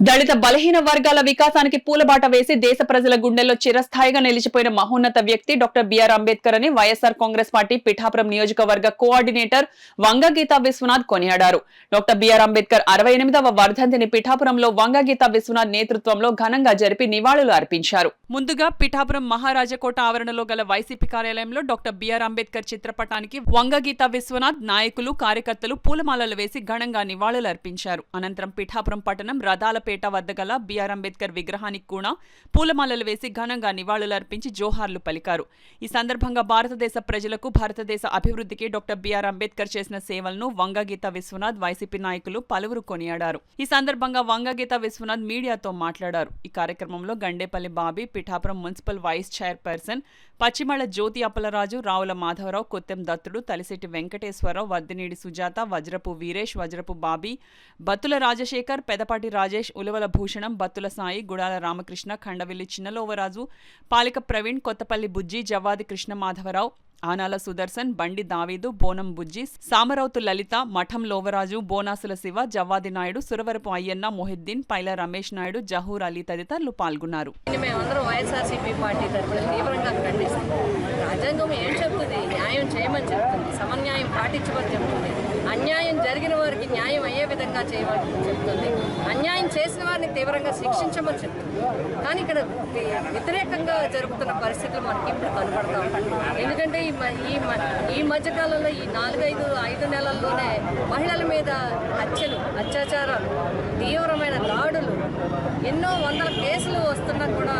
దళిత బలహీన వర్గాల వికాసానికి పూలబాట వేసి దేశ ప్రజల గుండెల్లో చిరస్థాయిగా నిలిచిపోయిన మహోన్నత వ్యక్తి డాక్టర్ బిఆర్ అంబేద్కర్ అని వైఎస్ఆర్ కాంగ్రెస్ పార్టీ పిఠాపురం నియోజకవర్గ కోఆర్డినేటర్ వంగగీత విశ్వనాథ్ కొనియాడారు. డాక్టర్ బిఆర్ అంబేద్కర్ 68వ వర్ధంతిని పిఠాపురంలో వంగగీత విశ్వనాథ్ నేతృత్వంలో ఘనంగా జరిపి నివాళులు అర్పించారు. ముందుగా పిఠాపురం మహారాజకోట ఆవరణలో గల వైసీపీ కార్యాలయంలో డాక్టర్ బిఆర్ అంబేద్కర్ చిత్రపటానికి వంగగీత విశ్వనాథ్ నాయకులు కార్యకర్తలు పూలమాలలు వేసి ఘనంగా నివాళులు అర్పించారు. అనంతరం పిఠాపురం పట్టణం రథాలపేట వద్ద గల బిఆర్ అంబేద్కర్ విగ్రహానికి కూడా పూలమాలలు వేసి ఘనంగా నివాళులర్పించి జోహార్లు పలికారు. ఈ సందర్భంగా భారతదేశ ప్రజలకు భారతదేశ అభివృద్ధికి డాక్టర్ బిఆర్ అంబేద్కర్ చేసిన సేవలను వంగగీత విశ్వనాథ్ వైసీపీ నాయకులు పలువురు కొనియాడారు. ఈ సందర్భంగా వంగగీత విశ్వనాథ్ మీడియాతో మాట్లాడారు. ఈ కార్యక్రమంలో Gandepalli Bobby, Pithapuram municipal vice chairperson Pachimala Jyothi Appalaraju, Ravula Madhavarao, Kottem Dattudu, Talisetti Venkateswararao, వద్దినేడి Sujatha, వజ్రపు వీరేష్, వజ్రపు బాబీ, బత్తుల రాజశేఖర్, పెదపాటి రాజేష్, ఉలవల భూషణం, బత్తుల సాయి, గుడాల రామకృష్ణ, ఖండవిల్లి చిన్నలోవరాజు, పాలిక ప్రవీణ్, కొత్తపల్లి బుజ్జి, జవ్వాది కృష్ణమాధవరావు, ఆనాల సుదర్శన్, బండి దావీదు, బోనం బుజ్జి, సామరౌతు లలిత, మఠం లోవరాజు, బోనాసుల శివ, జవ్వాది నాయుడు, సురవరపు అయ్యన్న, మొహిద్దీన్, పైల రమేష్ నాయుడు, జహూర్ అలీ తదితరులు పాల్గొన్నారు. రాజ్యాంగం ఏం చెప్తుంది? న్యాయం చేయమని చెప్తుంది, సమన్యాయం పాటించమని చెప్తుంది, అన్యాయం జరిగిన వారికి న్యాయం అయ్యే విధంగా చేయమని చెప్తుంది, అన్యాయం చేసిన వారిని తీవ్రంగా శిక్షించమని చెప్తుంది. కానీ ఇక్కడ వ్యతిరేకంగా జరుగుతున్న పరిస్థితులు మనకి ఇప్పుడు కనపడతా ఉంటాయి. ఎందుకంటే ఈ మధ్యకాలంలో ఈ 4-5 నెలల్లోనే మహిళల మీద హత్యలు, అత్యాచారాలు, తీవ్రమైన దాడులు, ఎన్నో వందల కేసులు వస్తున్నా కూడా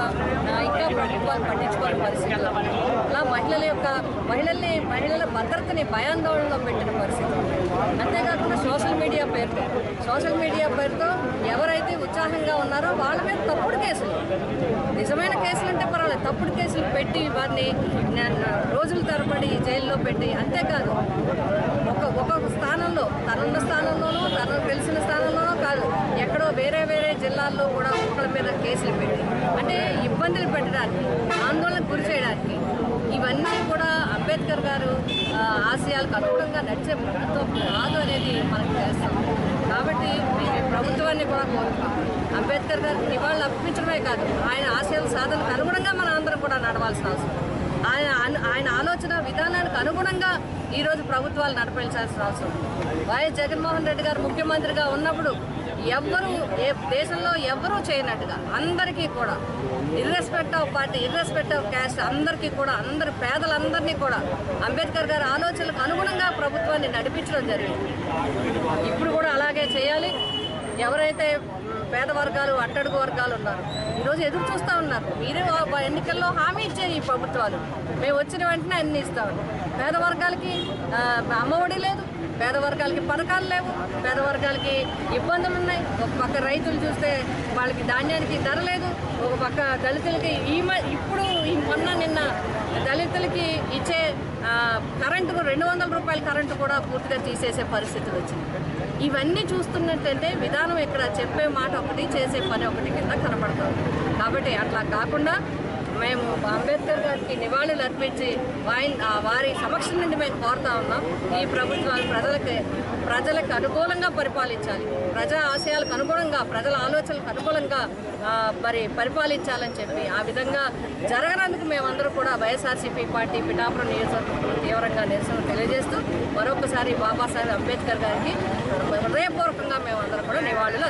ఇంకా ప్రభుత్వాలు పట్టించుకోని పరిస్థితులు, అలా మహిళల భద్రతని భయాందోళనలో పెట్టిన పరిస్థితులు. అంతేకాకుండా సోషల్ మీడియా పేరుతో ఎవరైతే ఉత్సాహంగా ఉన్నారో వాళ్ళ మీద తప్పుడు కేసులు, నిజమైన కేసులు అంటే పర్వాలేదు, తప్పుడు కేసులు పెట్టి వారిని రోజుల తరబడి జైల్లో పెట్టి, అంతేకాదు ఒక్కొక్క స్థానంలో తనున్న స్థానంలోనూ తనకు తెలిసిన స్థానంలోనూ కాదు, ఎక్కడో వేరే జిల్లాల్లో కూడా ఒకళ్ళ మీద కేసులు పెట్టి అంటే ఇబ్బందులు పెట్టడానికి, ఆందోళనకు గురి చేయడానికి, ఇవన్నీ కూడా అంబేద్కర్ గారు ఆశయాలకు అనుగుణంగా నడిచే ప్రభుత్వం కాదు అనేది మనకు తెలుస్తాం. కాబట్టి ప్రభుత్వాన్ని కూడా కోరుతున్నాం, అంబేద్కర్ గారికి నివాళులు అర్పించడమే కాదు, ఆయన ఆశయాల సాధనకు అనుగుణంగా మన అందరం కూడా నడవాల్సిన అవసరం, ఆయన ఆలోచన విధానానికి అనుగుణంగా ఈరోజు ప్రభుత్వాలు నడిపించాల్సిన అవసరం. వైఎస్ జగన్మోహన్ రెడ్డి గారు ముఖ్యమంత్రిగా ఉన్నప్పుడు దేశంలో ఎవరూ చేయనట్టుగా అందరికీ కూడా ఇర్రెస్పెక్ట్ ఆఫ్ పార్టీ, ఇర్రెస్పెక్ట్ ఆఫ్ క్యాస్ట్, అందరికీ కూడా అందరి పేదలందరినీ కూడా అంబేద్కర్ గారి ఆలోచనలకు అనుగుణంగా ప్రభుత్వాన్ని నడిపించడం జరిగింది. ఇప్పుడు కూడా అలాగే చేయాలి. ఎవరైతే పేద వర్గాలు, అట్టడుగు వర్గాలు ఉన్నారు, ఈరోజు ఎదురు చూస్తూ ఉన్నారు. మీరే ఎన్నికల్లో హామీ ఇచ్చారు ఈ ప్రభుత్వాలు, మేము వచ్చిన వెంటనే అన్ని ఇస్తామని. పేద వర్గాలకి అమ్మఒడి లేదు, పేద వర్గాలకి పథకాలు లేవు, పేద వర్గాలకి ఇబ్బందులు ఉన్నాయి. ఒక పక్క రైతులు చూస్తే వాళ్ళకి ధాన్యానికి ధర లేదు, ఒక పక్క దళితులకి ఇప్పుడు నిన్న దళితులకి ఇచ్చే కరెంటు 200 రూపాయల కరెంటు కూడా పూర్తిగా తీసేసే పరిస్థితులు వచ్చింది. ఇవన్నీ చూస్తున్నట్టయితే విధానం ఇక్కడ చెప్పే మాట ఒకటి, చేసే పని ఒకటి కింద కనపడతాం. కాబట్టి అట్లా కాకుండా మేము అంబేద్కర్ గారికి నివాళులు అర్పించి వారి సమక్షం నుండి మేము కోరుతా ఉన్నాం, ఈ ప్రభుత్వాలు ప్రజలకు అనుకూలంగా పరిపాలించాలి, ప్రజా ఆశయాలకు అనుగుణంగా, ప్రజల ఆలోచనలకు అనుకూలంగా పరిపాలించాలని చెప్పి, ఆ విధంగా జరగనందుకు మేమందరూ కూడా వైఎస్ఆర్సీపీ పార్టీ పిఠాపురం నియోజకవర్గంలో తీవ్రంగా నిరసన తెలియజేస్తూ మరొకసారి బాబాసాహెబ్ అంబేద్కర్ గారికి హృదయపూర్వకంగా మేమందరం కూడా నివాళులు